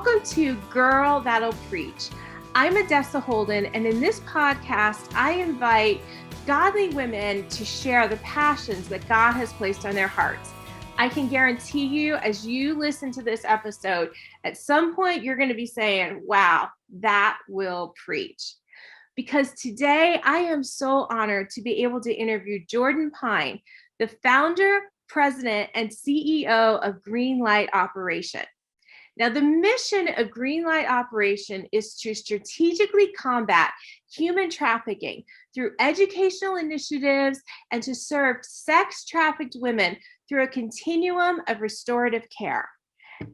Welcome to Girl That'll Preach. I'm Adessa Holden, and in this podcast, I invite godly women to share the passions that God has placed on their hearts. I can guarantee you, as you listen to this episode, at some point you're going to be saying, wow, that will preach. Because today I am so honored to be able to interview Jordan Pine, the founder, president, and CEO of Greenlight Operation. Now, the mission of Greenlight Operation is to strategically combat human trafficking through educational initiatives and to serve sex-trafficked women through a continuum of restorative care.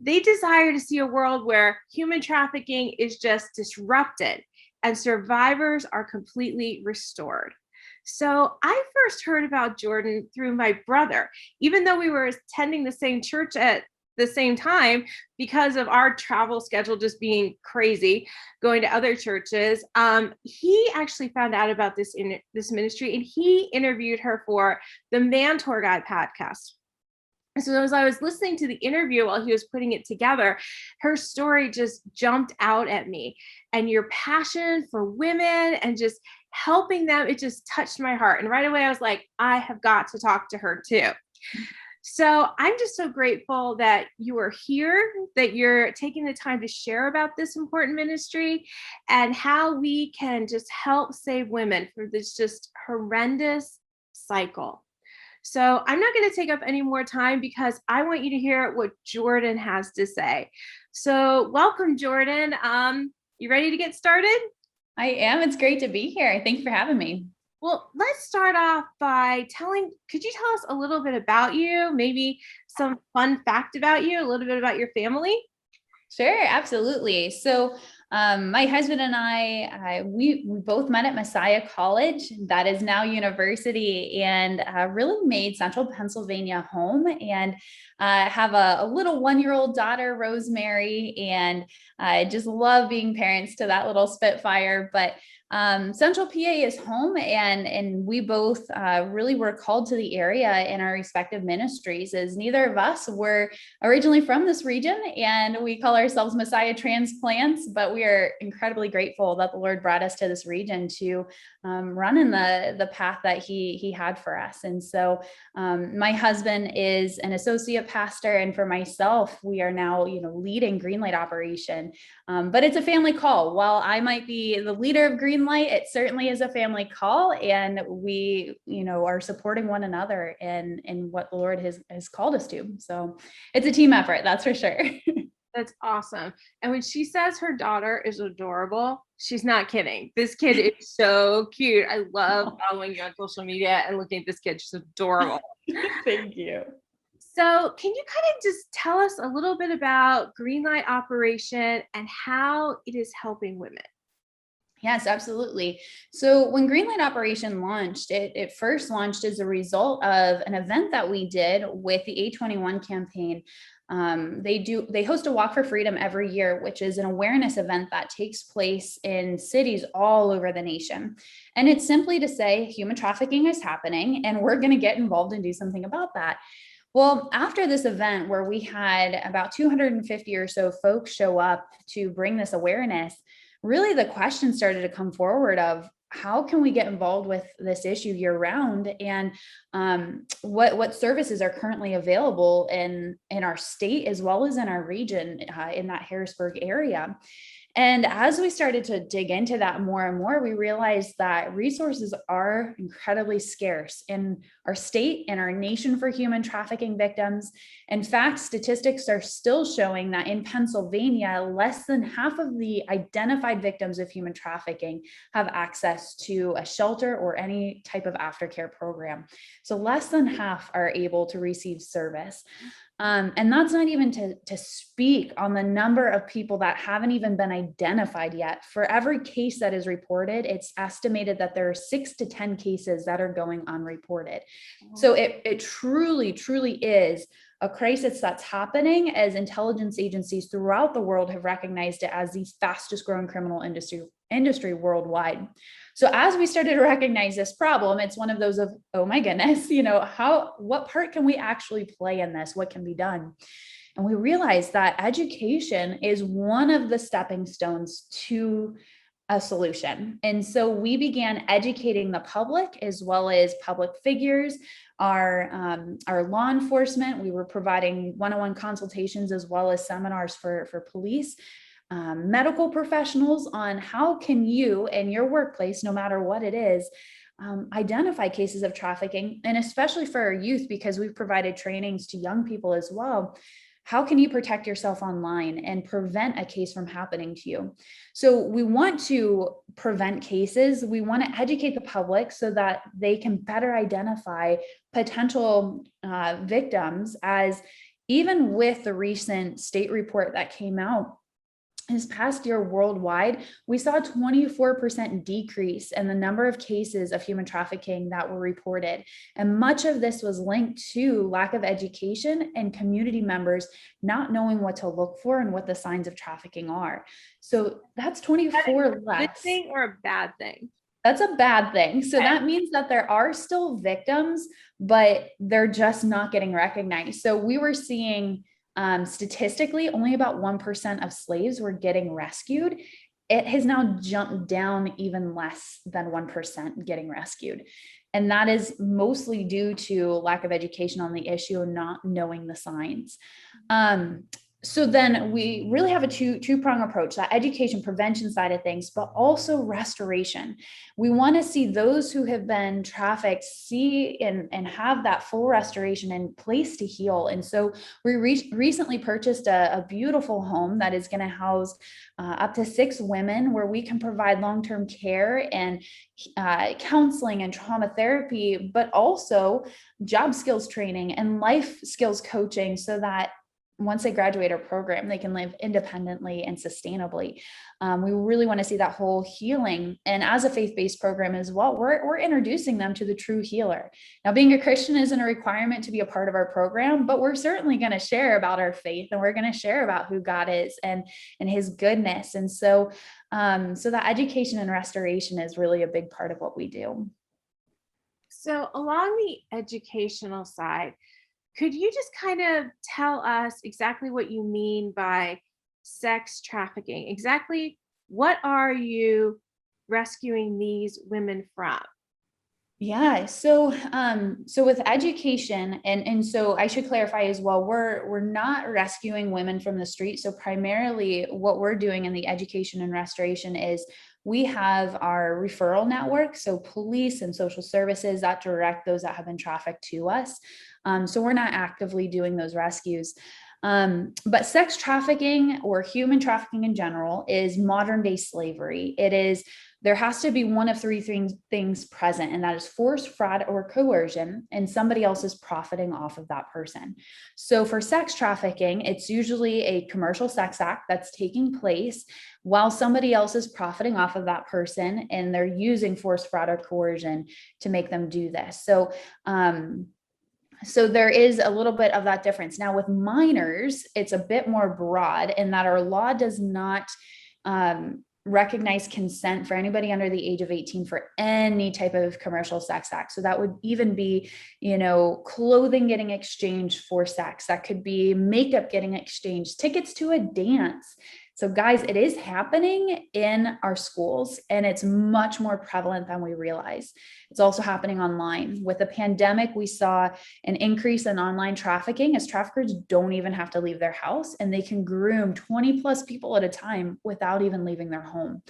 They desire to see a world where human trafficking is just disrupted and survivors are completely restored. So I first heard about Jordan through my brother, even though we were attending the same church at the same time because of our travel schedule just being crazy, going to other churches. He actually found out about this ministry, and he interviewed her for the Man Tour Guide podcast. So as I was listening to the interview while he was putting it together, her story just jumped out at me. And your passion for women and just helping them, it just touched my heart. And right away I was like, I have got to talk to her too. So I'm just so grateful that you are here, that you're taking the time to share about this important ministry and how we can just help save women from this just horrendous cycle. So I'm not going to take up any more time because I want you to hear what Jordan has to say. So welcome, Jordan. You ready to get started? I am. It's great to be here. Thank you for having me. Well, let's start off by could you tell us a little bit about you, maybe some fun fact about you, a little bit about your family? Sure, absolutely. So my husband and we both met at Messiah College, that is now university, and really made Central Pennsylvania home, and have a little 1-year-old daughter, Rosemary, and I just love being parents to that little Spitfire. But Central PA is home, and we both really were called to the area in our respective ministries, as neither of us were originally from this region, and we call ourselves Messiah transplants, but we are incredibly grateful that the Lord brought us to this region to run in the path that he had for us. And so my husband is an associate pastor, and for myself, we are now leading Greenlight Operation, but it's a family call. While I might be the leader of Greenlight, it certainly is a family call, and we are supporting one another in what the Lord has called us to. So it's a team effort, that's for sure. That's awesome. And when she says her daughter is adorable, she's not kidding. This kid is so cute. I love following you on social media and looking at this kid. She's adorable. Thank you. So can you kind of just tell us a little bit about Greenlight Operation and how it is helping women? Yes, absolutely. So when Greenlight Operation launched, it first launched as a result of an event that we did with the A21 campaign. They host a Walk for Freedom every year, which is an awareness event that takes place in cities all over the nation. And it's simply to say human trafficking is happening, and we're going to get involved and do something about that. Well, after this event, where we had about 250 or so folks show up to bring this awareness, really the question started to come forward of how can we get involved with this issue year round, and what services are currently available in our state as well as in our region, in that Harrisburg area. And as we started to dig into that more and more, we realized that resources are incredibly scarce in our state and our nation for human trafficking victims. In fact, statistics are still showing that in Pennsylvania, less than half of the identified victims of human trafficking have access to a shelter or any type of aftercare program. So less than half are able to receive service. And that's not even to speak on the number of people that haven't even been identified yet. For every case that is reported, it's estimated that there are 6 to 10 cases that are going unreported. So it truly, truly is a crisis that's happening, as intelligence agencies throughout the world have recognized it as the fastest growing criminal industry worldwide. So as we started to recognize this problem, it's one of those of, oh my goodness, what part can we actually play in this? What can be done? And we realized that education is one of the stepping stones to a solution. And so we began educating the public as well as public figures, our law enforcement. We were providing one-on-one consultations as well as seminars for police, medical professionals on how can you in your workplace, no matter what it is, identify cases of trafficking, and especially for our youth, because we've provided trainings to young people as well. How can you protect yourself online and prevent a case from happening to you? So we want to prevent cases. We want to educate the public so that they can better identify potential victims, as even with the recent state report that came out this past year worldwide, we saw a 24% decrease in the number of cases of human trafficking that were reported. And much of this was linked to lack of education and community members not knowing what to look for and what the signs of trafficking are. So that's 24 less. Good thing or a bad thing? That's a bad thing. So that means that there are still victims, but they're just not getting recognized. So we were seeing statistically, only about 1% of slaves were getting rescued. It has now jumped down even less than 1% getting rescued. And that is mostly due to lack of education on the issue and not knowing the signs. So then we really have a two-prong approach, that education prevention side of things, but also restoration. We want to see those who have been trafficked see and have that full restoration and place to heal. And so we recently purchased a beautiful home that is going to house up to 6 women, where we can provide long-term care and counseling and trauma therapy, but also job skills training and life skills coaching, so that once they graduate our program, they can live independently and sustainably. We really want to see that whole healing. And as a faith-based program as well, we're introducing them to the true healer. Now, being a Christian isn't a requirement to be a part of our program, but we're certainly going to share about our faith, and we're going to share about who God is and his goodness. And so that education and restoration is really a big part of what we do. So along the educational side, could you just kind of tell us exactly what you mean by sex trafficking? Exactly what are you rescuing these women from? Yeah. So with education, and so I should clarify as well, we're not rescuing women from the street. So primarily what we're doing in the education and restoration is we have our referral network. So police and social services that direct those that have been trafficked to us. So we're not actively doing those rescues. But sex trafficking, or human trafficking in general, is modern day slavery. There has to be one of 3 things present, and that is force, fraud, or coercion, and somebody else is profiting off of that person. So for sex trafficking, it's usually a commercial sex act that's taking place while somebody else is profiting off of that person, and they're using force, fraud, or coercion to make them do this. So there is a little bit of that difference. Now with minors, it's a bit more broad in that our law does not recognize consent for anybody under the age of 18 for any type of commercial sex act. So that would even be, clothing getting exchanged for sex. That could be makeup getting exchanged, tickets to a dance. So guys, it is happening in our schools, and it's much more prevalent than we realize. It's also happening online. With the pandemic, we saw an increase in online trafficking, as traffickers don't even have to leave their house, and they can groom 20 plus people at a time without even leaving their home.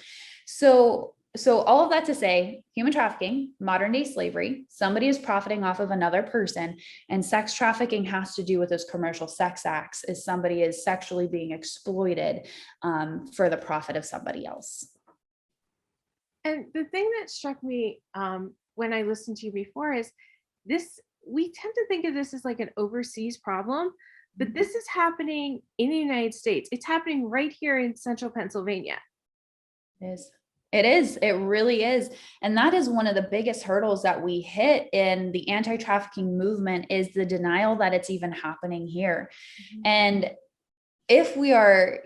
So all of that to say, human trafficking, modern day slavery, somebody is profiting off of another person, and sex trafficking has to do with those commercial sex acts, as somebody is sexually being exploited for the profit of somebody else. And the thing that struck me when I listened to you before is this, we tend to think of this as like an overseas problem, but this is happening in the United States. It's happening right here in central Pennsylvania. It is. It really is. And that is one of the biggest hurdles that we hit in the anti-trafficking movement, is the denial that it's even happening here. And if we are,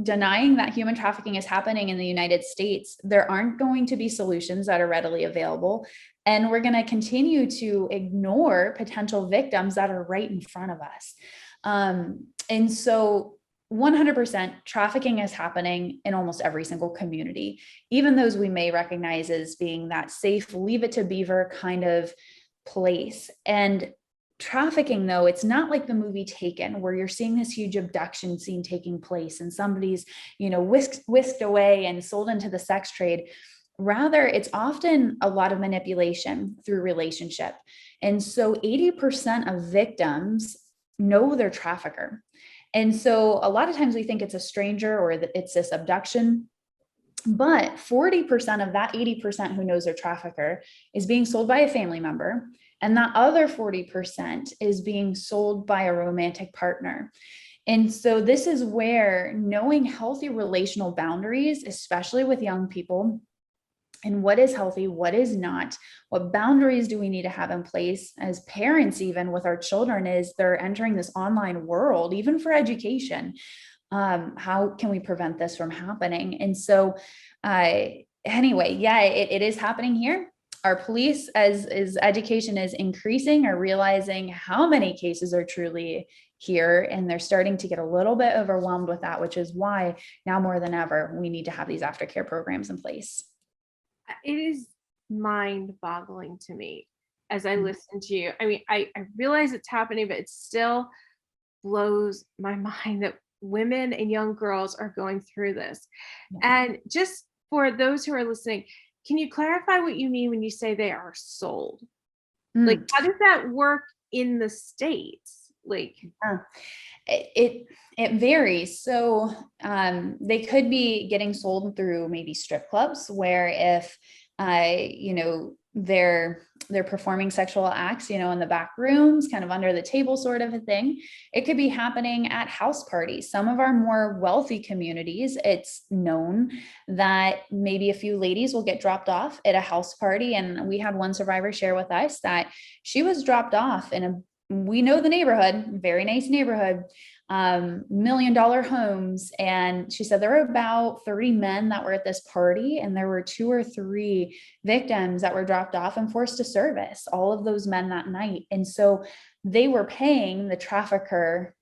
denying that human trafficking is happening in the United States, there aren't going to be solutions that are readily available. And we're going to continue to ignore potential victims that are right in front of us. And so 100% trafficking is happening in almost every single community, even those we may recognize as being that safe, leave it to beaver kind of place. And trafficking, though, it's not like the movie Taken, where you're seeing this huge abduction scene taking place and somebody's, whisked away and sold into the sex trade. Rather, it's often a lot of manipulation through relationship. And so 80% of victims know their trafficker. And so a lot of times we think it's a stranger or that it's this abduction. But 40% of that 80% who knows their trafficker is being sold by a family member. And that other 40% is being sold by a romantic partner. And so this is where knowing healthy relational boundaries, especially with young people, and what is healthy, what is not, what boundaries do we need to have in place as parents, even with our children, is they're entering this online world, even for education. How can we prevent this from happening? And so anyway, it is happening here. Our police, as education is increasing, are realizing how many cases are truly here, and they're starting to get a little bit overwhelmed with that, which is why now more than ever, we need to have these aftercare programs in place. It is mind-boggling to me as I listen to you. I mean, I realize it's happening, but it still blows my mind that women and young girls are going through this. Yeah. And just for those who are listening, can you clarify what you mean when you say they are sold? Like, how does that work in the States? Like, it varies. So they could be getting sold through maybe strip clubs, where if they're performing sexual acts, in the back rooms, kind of under the table sort of a thing. It could be happening at house parties. Some of our more wealthy communities, it's known that maybe a few ladies will get dropped off at a house party. And we had one survivor share with us that she was dropped off we know the neighborhood, very nice neighborhood, $1 million homes. And she said there were about 30 men that were at this party, and there were 2 or 3 victims that were dropped off and forced to service all of those men that night. And so they were paying the trafficker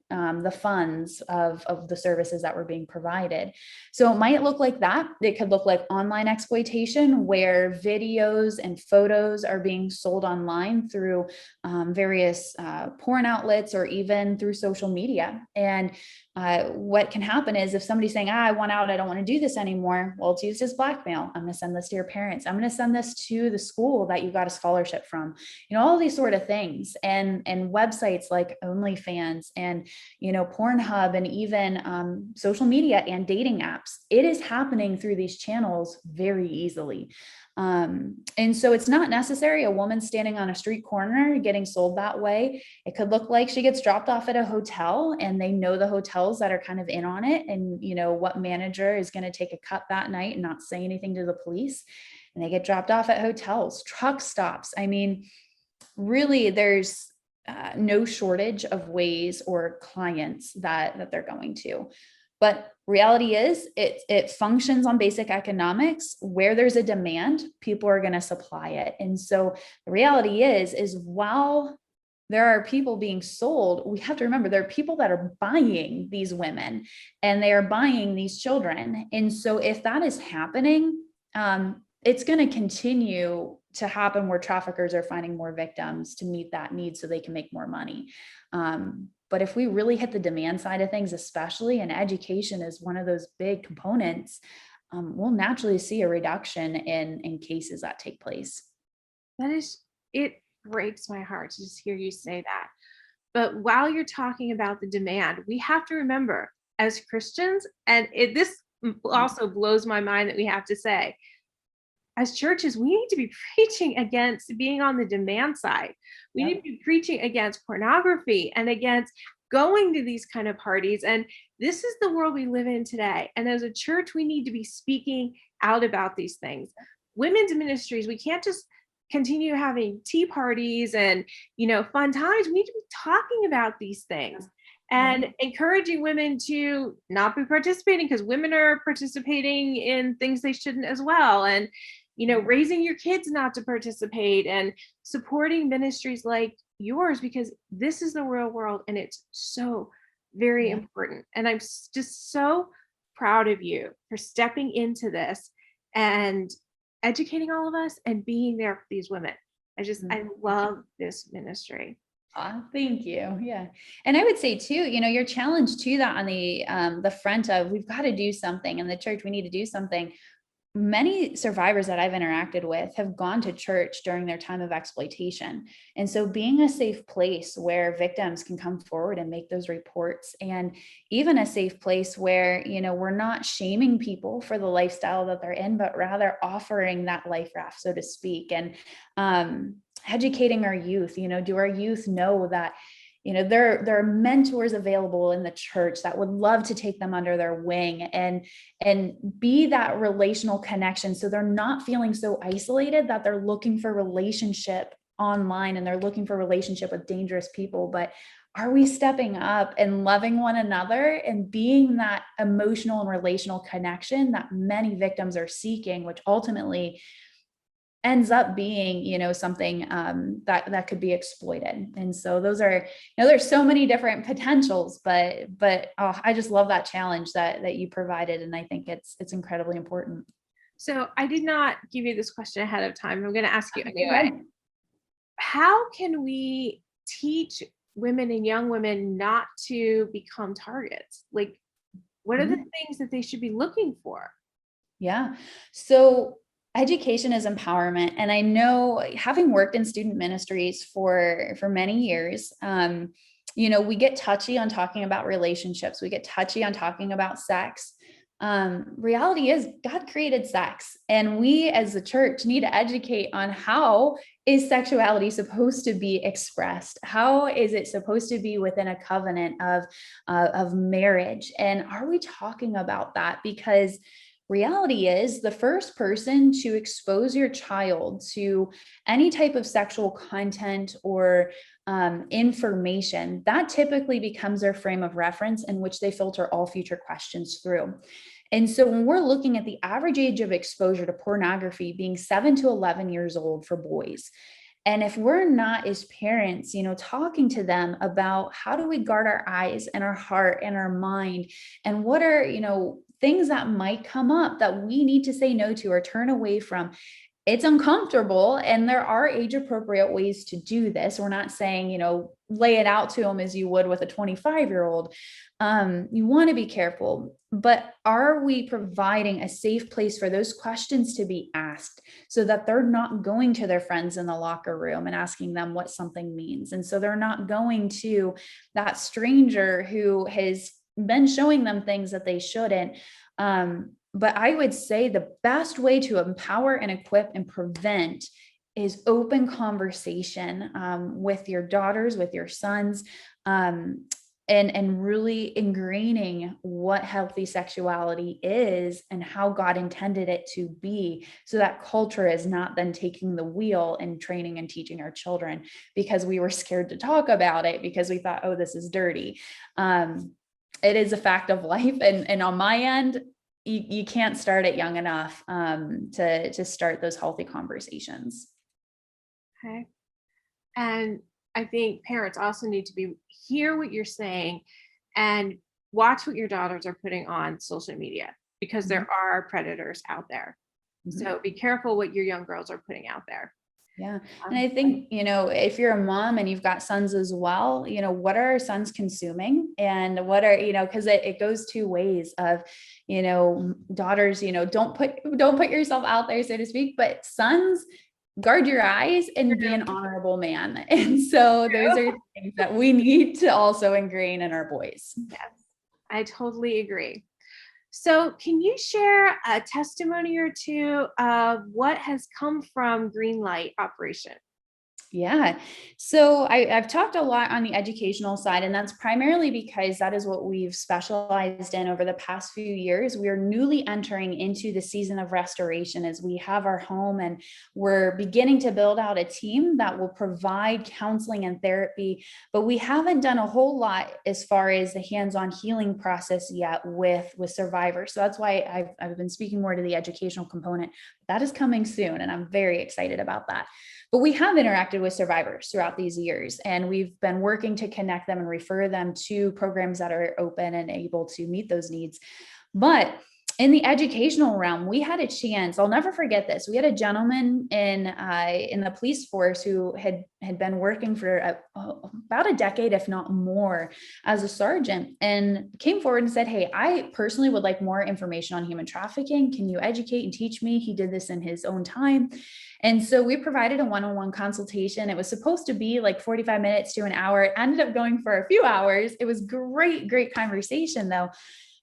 the funds of the services that were being provided. So it might look like that. It could look like online exploitation, where videos and photos are being sold online through various porn outlets or even through social media. And what can happen is if somebody's saying, I want out, I don't want to do this anymore. Well, it's used as blackmail. I'm going to send this to your parents. I'm going to send this to the school that you got a scholarship from, all these sort of things. And websites like OnlyFans and, Pornhub, and even social media and dating apps. It is happening through these channels very easily. And so it's not necessary a woman standing on a street corner getting sold that way. It could look like she gets dropped off at a hotel, and they know the hotels that are kind of in on it, and what manager is going to take a cut that night and not say anything to the police, and they get dropped off at hotels, truck stops. I mean, really, there's no shortage of ways or clients that they're going to. But reality is it functions on basic economics. Where there's a demand, people are going to supply it. And so the reality is while there are people being sold, we have to remember there are people that are buying these women, and they are buying these children. And so if that is happening, it's going to continue to happen, where traffickers are finding more victims to meet that need so they can make more money. But if we really hit the demand side of things, especially, and education is one of those big components, we'll naturally see a reduction in cases that take place. It breaks my heart to just hear you say that. But while you're talking about the demand, we have to remember as Christians, and this also blows my mind that we have to say, as churches, we need to be preaching against being on the demand side. We need to be preaching against pornography and against going to these kind of parties. And this is the world we live in today. And as a church, we need to be speaking out about these things. Women's ministries, we can't just continue having tea parties and, fun times. We need to be talking about these things. and encouraging women to not be participating because women are participating in things they shouldn't as well. And, raising your kids not to participate and supporting ministries like yours, because this is the real world and it's so very important. And I'm just so proud of you for stepping into this and educating all of us and being there for these women. I love this ministry. Thank you. Yeah. And I would say too, your challenge to that on the front of, we've got to do something in the church. We need to do something. Many survivors that I've interacted with have gone to church during their time of exploitation. And so being a safe place where victims can come forward and make those reports, and even a safe place where, we're not shaming people for the lifestyle that they're in, but rather offering that life raft, so to speak, and educating our youth. Do our youth know that there are mentors available in the church that would love to take them under their wing and be that relational connection, so they're not feeling so isolated that they're looking for relationship online and they're looking for relationship with dangerous people. But are we stepping up and loving one another and being that emotional and relational connection that many victims are seeking, which ultimately ends up being, something that could be exploited. And so those are, there's so many different potentials, but I just love that challenge that you provided. And I think it's incredibly important. So I did not give you this question ahead of time. I'm going to ask you anyway. How can we teach women and young women not to become targets? Like, what are the things that they should be looking for? Yeah. So education is empowerment. And I know, having worked in student ministries for many years, we get touchy on talking about relationships. We get touchy on talking about sex. Reality is God created sex, and we as the church need to educate on how is sexuality supposed to be expressed? How is it supposed to be within a covenant of marriage? And are we talking about that? Because reality is, the first person to expose your child to any type of sexual content or information, that typically becomes their frame of reference in which they filter all future questions through. And so when we're looking at the average age of exposure to pornography being 7 to 11 years old for boys, and if we're not, as parents, talking to them about how do we guard our eyes and our heart and our mind, and what are, things that might come up that we need to say no to or turn away from. It's uncomfortable, and there are age appropriate ways to do this. We're not saying, lay it out to them as you would with a 25-year-old. You want to be careful, but are we providing a safe place for those questions to be asked, so that they're not going to their friends in the locker room and asking them what something means? And so they're not going to that stranger who has been showing them things that they shouldn't. But I would say the best way to empower and equip and prevent is open conversation with your daughters, with your sons, and really ingraining what healthy sexuality is and how God intended it to be, so that culture is not then taking the wheel and training and teaching our children because we were scared to talk about it because we thought, oh, this is dirty. It is a fact of life. And on my end, you can't start it young enough to start those healthy conversations. Okay. And I think parents also need to hear what you're saying and watch what your daughters are putting on social media, because there are predators out there. So be careful what your young girls are putting out there. Yeah. And I think, if you're a mom and you've got sons as well, what are our sons consuming, and what are, because it goes two ways of, daughters, don't put yourself out there, so to speak, but sons, guard your eyes and be an honorable man. And so those are things that we need to also ingrain in our boys. Yes, I totally agree. So can you share a testimony or two of what has come from Greenlight Operation? Yeah. So I've talked a lot on the educational side, and that's primarily because that is what we've specialized in over the past few years. We are newly entering into the season of restoration as we have our home, and we're beginning to build out a team that will provide counseling and therapy, but we haven't done a whole lot as far as the hands-on healing process yet with survivors. So that's why I've been speaking more to the educational component. That is coming soon, and I'm very excited about that. But we have interacted with survivors throughout these years, and we've been working to connect them and refer them to programs that are open and able to meet those needs. But in the educational realm, we had a chance. I'll never forget this. We had a gentleman in the police force who had been working for about a decade, if not more, as a sergeant, and came forward and said, "Hey, I personally would like more information on human trafficking. Can you educate and teach me?" He did this in his own time. And so we provided a one-on-one consultation. It was supposed to be like 45 minutes to an hour. It ended up going for a few hours. It was great conversation though.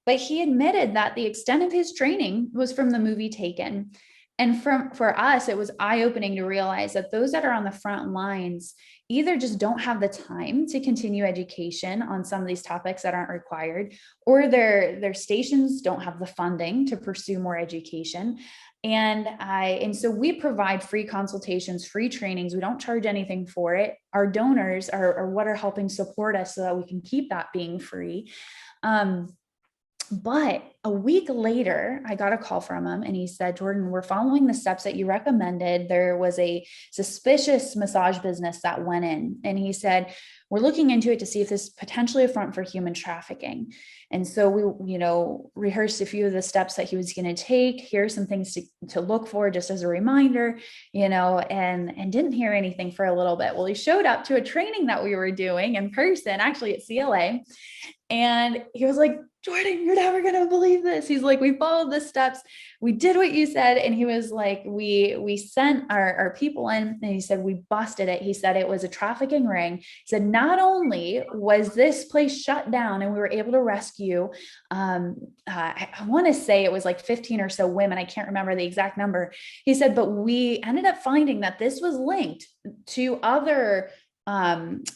But he admitted that the extent of his training was from the movie Taken. And for us, it was eye-opening to realize that those that are on the front lines either just don't have the time to continue education on some of these topics that aren't required, or their stations don't have the funding to pursue more education. And so we provide free consultations, free trainings. We don't charge anything for it. Our donors are what are helping support us so that we can keep that being free. But a week later, I got a call from him and he said, "Jordan, we're following the steps that you recommended. There was a suspicious massage business that went in." And he said, "We're looking into it to see if this is potentially a front for human trafficking." And so we, rehearsed a few of the steps that he was going to take. Here are some things to look for just as a reminder, and didn't hear anything for a little bit. Well, he showed up to a training that we were doing in person, actually at CLA. And he was like, "Jordan, you're never going to believe this." He's like, "We followed the steps. We did what you said." And he was like, we sent our people in, and he said, "We busted it." He said it was a trafficking ring. He said, "Not only was this place shut down and we were able to rescue, I want to say it was like 15 or so women. I can't remember the exact number." He said, "But we ended up finding that this was linked to other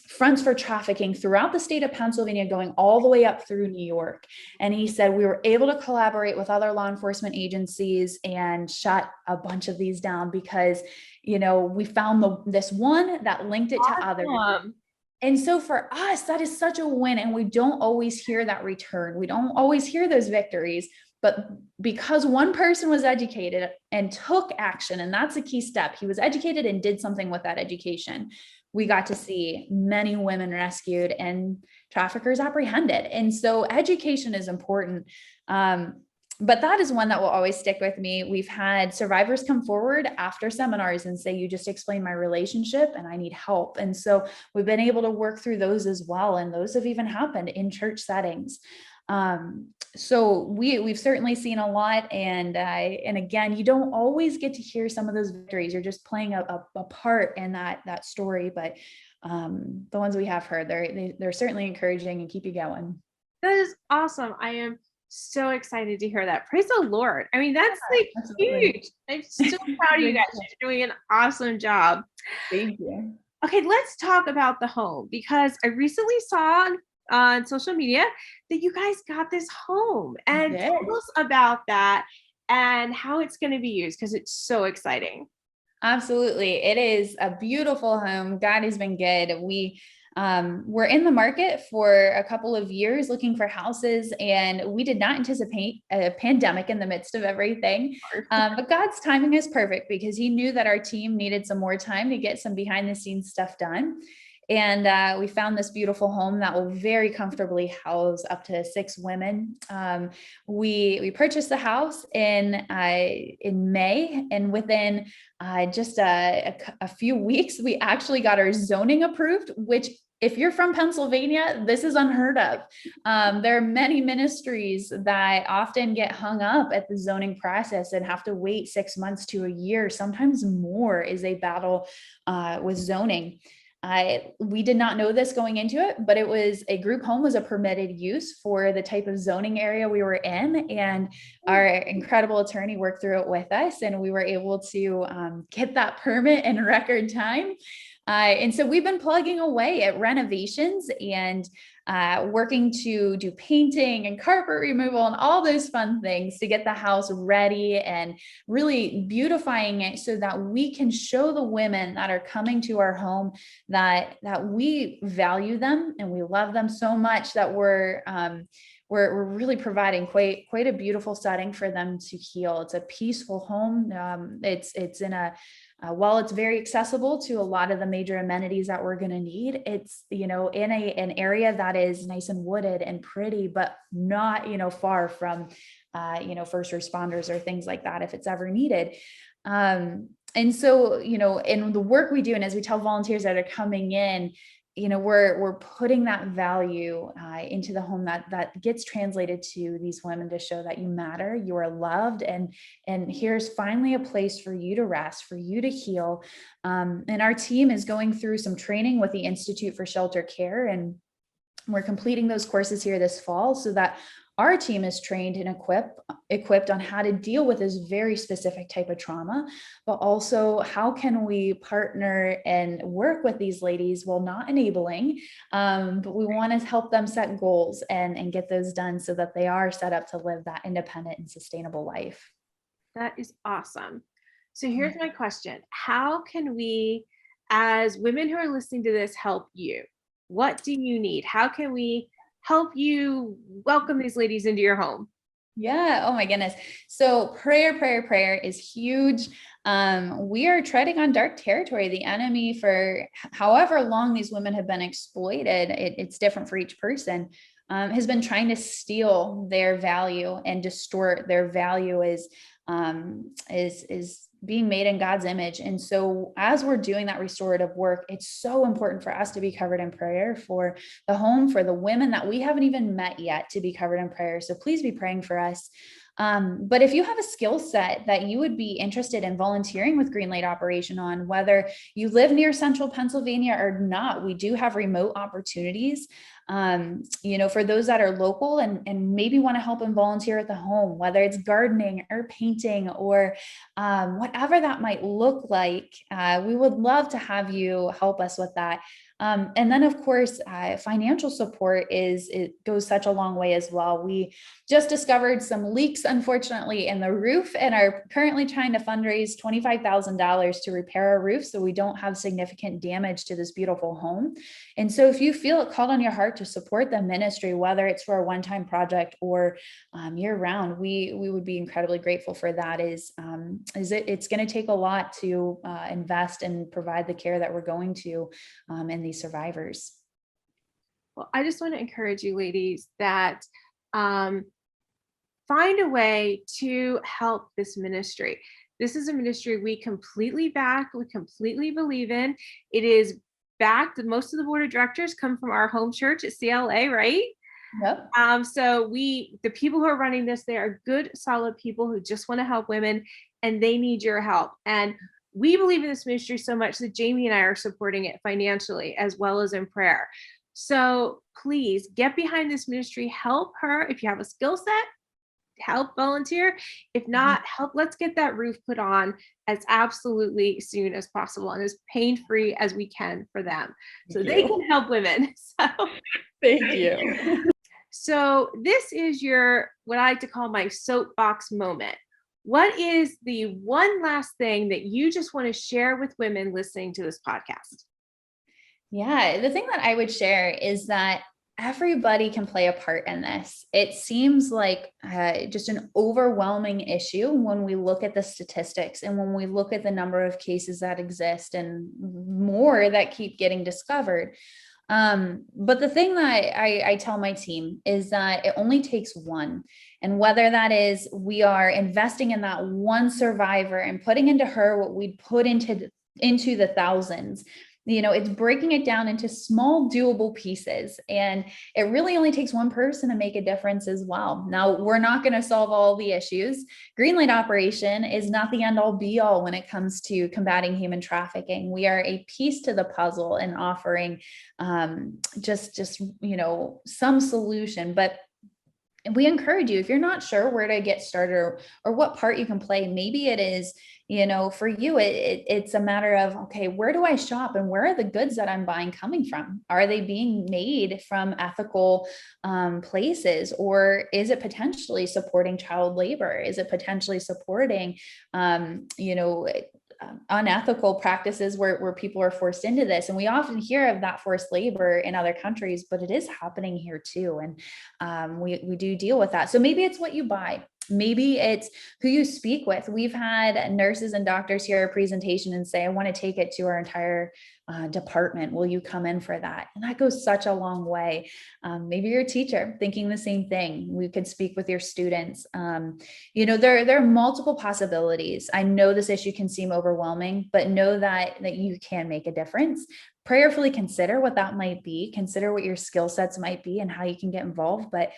fronts for trafficking throughout the state of Pennsylvania, going all the way up through New York." And he said, "We were able to collaborate with other law enforcement agencies and shut a bunch of these down because, we found this one that linked it to others." And so for us, that is such a win. And we don't always hear that return. We don't always hear those victories. But because one person was educated and took action, and that's a key step, he was educated and did something with that education, we got to see many women rescued and traffickers apprehended. And so education is important. But that is one that will always stick with me. We've had survivors come forward after seminars and say, "You just explained my relationship and I need help." And so we've been able to work through those as well. And those have even happened in church settings. So we've certainly seen a lot. And again, you don't always get to hear some of those victories. You're just playing a part in that story. But the ones we have heard, they're certainly encouraging and keep you going. That is awesome. I am so excited to hear that. Praise the Lord. I mean, that's huge. I'm so proud of you guys. You're doing an awesome job. Thank you. Okay, let's talk about the home, because I recently saw on social media that you guys got this home, and tell us about that and how it's going to be used, because it's so exciting. Absolutely. It is a beautiful home. God has been good. We're in the market for a couple of years looking for houses, and we did not anticipate a pandemic in the midst of everything. But God's timing is perfect because he knew that our team needed some more time to get some behind the scenes stuff done. And we found this beautiful home that will very comfortably house up to 6 women. We purchased the house in May, and within just a few weeks, we actually got our zoning approved, which, if you're from Pennsylvania, this is unheard of. There are many ministries that often get hung up at the zoning process and have to wait 6 months to a year, sometimes more, as they battle with zoning. We did not know this going into it, but it was a group home was a permitted use for the type of zoning area we were in. And our incredible attorney worked through it with us, and we were able to get that permit in record time. And so we've been plugging away at renovations and working to do painting and carpet removal and all those fun things to get the house ready and really beautifying it so that we can show the women that are coming to our home that we value them and we love them so much that we're really providing quite a beautiful setting for them to heal. It's a peaceful home. It's in a while it's very accessible to a lot of the major amenities that we're going to need, it's, in an area that is nice and wooded and pretty, but not, far from, first responders or things like that, if it's ever needed. And so, in the work we do, and as we tell volunteers that are coming in, we're putting that value into the home that gets translated to these women to show that you matter, you are loved, and here's finally a place for you to rest, for you to heal. And our team is going through some training with the Institute for Shelter Care, and we're completing those courses here this fall so that our team is trained and equipped on how to deal with this very specific type of trauma, but also how can we partner and work with these ladies while not enabling, but we want to help them set goals and get those done so that they are set up to live that independent and sustainable life. That is awesome. So here's my question. How can we, as women who are listening to this, help you? What do you need? How can we help you welcome these ladies into your home? Yeah. Oh my goodness. So prayer is huge. We are treading on dark territory. The enemy, for however long these women have been exploited, it's different for each person, has been trying to steal their value and distort their value is being made in God's image. And so as we're doing that restorative work, it's so important for us to be covered in prayer for the home, for the women that we haven't even met yet to be covered in prayer. So please be praying for us. But if you have a skill set that you would be interested in volunteering with Greenlight Operation on, whether you live near central Pennsylvania or not, we do have remote opportunities. For those that are local and maybe want to help and volunteer at the home, whether it's gardening or painting or whatever that might look like, we would love to have you help us with that. And then of course, financial support it goes such a long way as well. We just discovered some leaks, unfortunately, in the roof and are currently trying to fundraise $25,000 to repair our roof so we don't have significant damage to this beautiful home. And so if you feel it called on your heart to support the ministry, whether it's for a one-time project or year round, we would be incredibly grateful for that. It's going to take a lot to invest and provide the care that we're going to in these survivors. Well, I just want to encourage you ladies that find a way to help this ministry. This is a ministry we completely back, we completely believe in. It is backed. Most of the board of directors come from our home church at CLA, right? Yep. So the people who are running this, they are good, solid people who just want to help women, and they need your help. And we believe in this ministry so much that Jamie and I are supporting it financially as well as in prayer. So please get behind this ministry, help her. If you have a skill set, help volunteer. If not, let's get that roof put on as absolutely soon as possible and as pain-free as we can for them so they can help women. So thank you. So this is what I like to call my soapbox moment. What is the one last thing that you just want to share with women listening to this podcast? Yeah, the thing that I would share is that everybody can play a part in this. It seems like just an overwhelming issue when we look at the statistics and when we look at the number of cases that exist and more that keep getting discovered. But the thing that I tell my team is that it only takes one. And whether that is we are investing in that one survivor and putting into her what we'd put into the thousands, it's breaking it down into small doable pieces. And it really only takes one person to make a difference as well. Now, we're not going to solve all the issues. Greenlight Operation is not the end all be all when it comes to combating human trafficking. We are a piece to the puzzle and offering just some solution. But we encourage you, if you're not sure where to get started or what part you can play, maybe it is, for you, it's a matter of, okay, where do I shop and where are the goods that I'm buying coming from? Are they being made from ethical places, or is it potentially supporting child labor? Is it potentially supporting, unethical practices where people are forced into this? And we often hear of that forced labor in other countries, but it is happening here too. And we do deal with that. So maybe it's what you buy. Maybe it's who you speak with. We've had nurses and doctors hear a presentation and say, I want to take it to our entire department. Will you come in for that? And that goes such a long way. Maybe you're a teacher thinking the same thing. We could speak with your students. There are multiple possibilities. I know this issue can seem overwhelming, but know that you can make a difference. Prayerfully consider what that might be. Consider what your skill sets might be and how you can get involved. But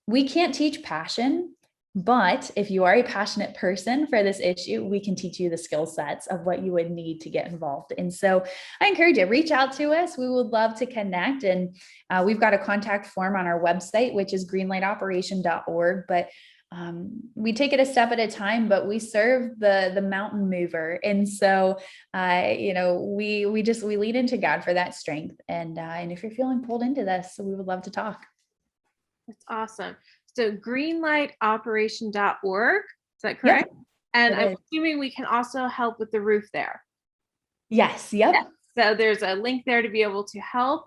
we can't teach passion. But if you are a passionate person for this issue, we can teach you the skill sets of what you would need to get involved. And so I encourage you, reach out to us. We would love to connect. And we've got a contact form on our website, which is greenlightoperation.org. But we take it a step at a time, but we serve the mountain mover. And so, we lean into God for that strength. And if you're feeling pulled into this, we would love to talk. That's awesome. So greenlightoperation.org, is that correct? Yep, and I'm assuming we can also help with the roof there. Yes. Yep. Yes. So there's a link there to be able to help.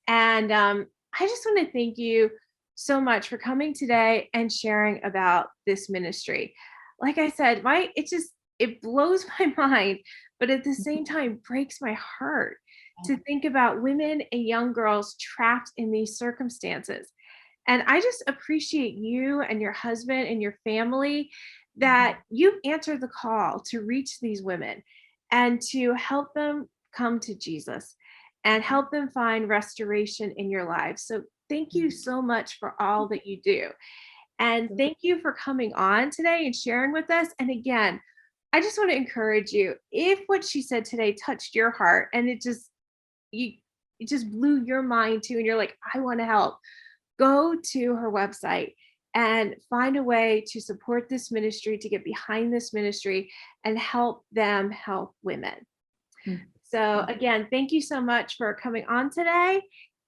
And I just want to thank you so much for coming today and sharing about this ministry. Like I said, it blows my mind, but at the same time breaks my heart to think about women and young girls trapped in these circumstances. And I just appreciate you and your husband and your family that you've answered the call to reach these women and to help them come to Jesus and help them find restoration in your lives. So thank you so much for all that you do. And thank you for coming on today and sharing with us. And again, I just want to encourage you, if what she said today touched your heart and it just blew your mind too, and you're like, I want to help, go to her website and find a way to support this ministry, to get behind this ministry and help them help women. Mm-hmm. So again, thank you so much for coming on today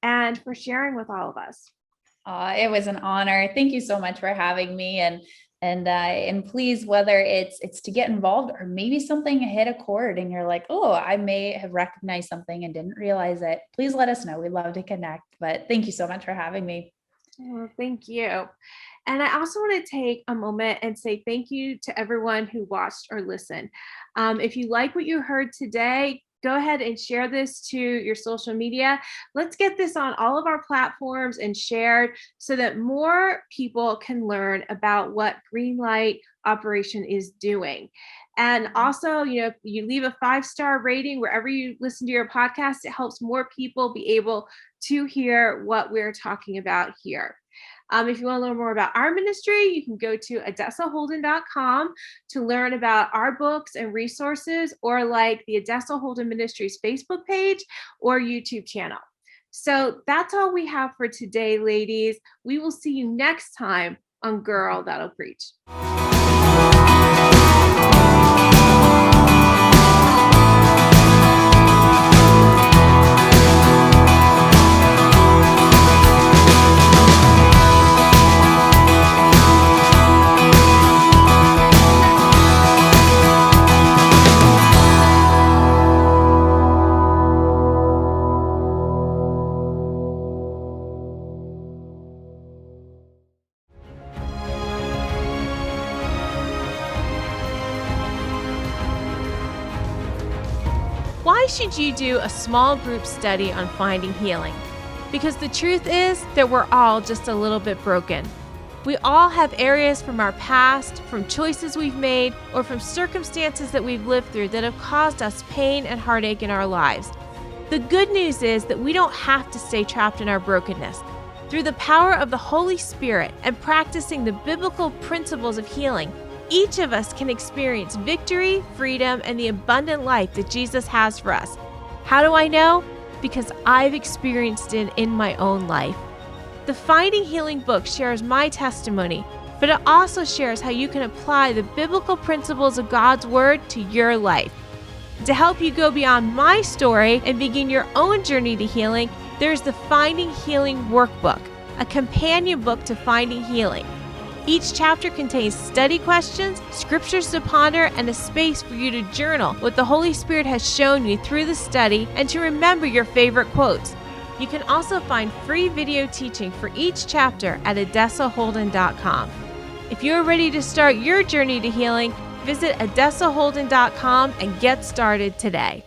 and for sharing with all of us. It was an honor. Thank you so much for having me. And please, whether it's to get involved or maybe something hit a chord and you're like, oh, I may have recognized something and didn't realize it, please let us know. We'd love to connect. But thank you so much for having me. Well, thank you. And I also want to take a moment and say thank you to everyone who watched or listened. If you like what you heard today, go ahead and share this to your social media. Let's get this on all of our platforms and shared so that more people can learn about what Greenlight Operation is doing. And also, if you leave a 5-star rating wherever you listen to your podcast, it helps more people be able to hear what we're talking about here. If you want to learn more about our ministry, you can go to adessaholden.com to learn about our books and resources, or like the Adessa Holden Ministries Facebook page or YouTube channel. So that's all we have for today, ladies. We will see you next time on Girl That'll Preach. Why should you do a small group study on finding healing? Because the truth is that we're all just a little bit broken. We all have areas from our past, from choices we've made, or from circumstances that we've lived through that have caused us pain and heartache in our lives. The good news is that we don't have to stay trapped in our brokenness. Through the power of the Holy Spirit and practicing the biblical principles of healing, each of us can experience victory, freedom, and the abundant life that Jesus has for us. How do I know? Because I've experienced it in my own life. The Finding Healing book shares my testimony, but it also shares how you can apply the biblical principles of God's Word to your life. To help you go beyond my story and begin your own journey to healing, there's the Finding Healing workbook, a companion book to Finding Healing. Each chapter contains study questions, scriptures to ponder, and a space for you to journal what the Holy Spirit has shown you through the study and to remember your favorite quotes. You can also find free video teaching for each chapter at adessaholden.com. If you're ready to start your journey to healing, visit adessaholden.com and get started today.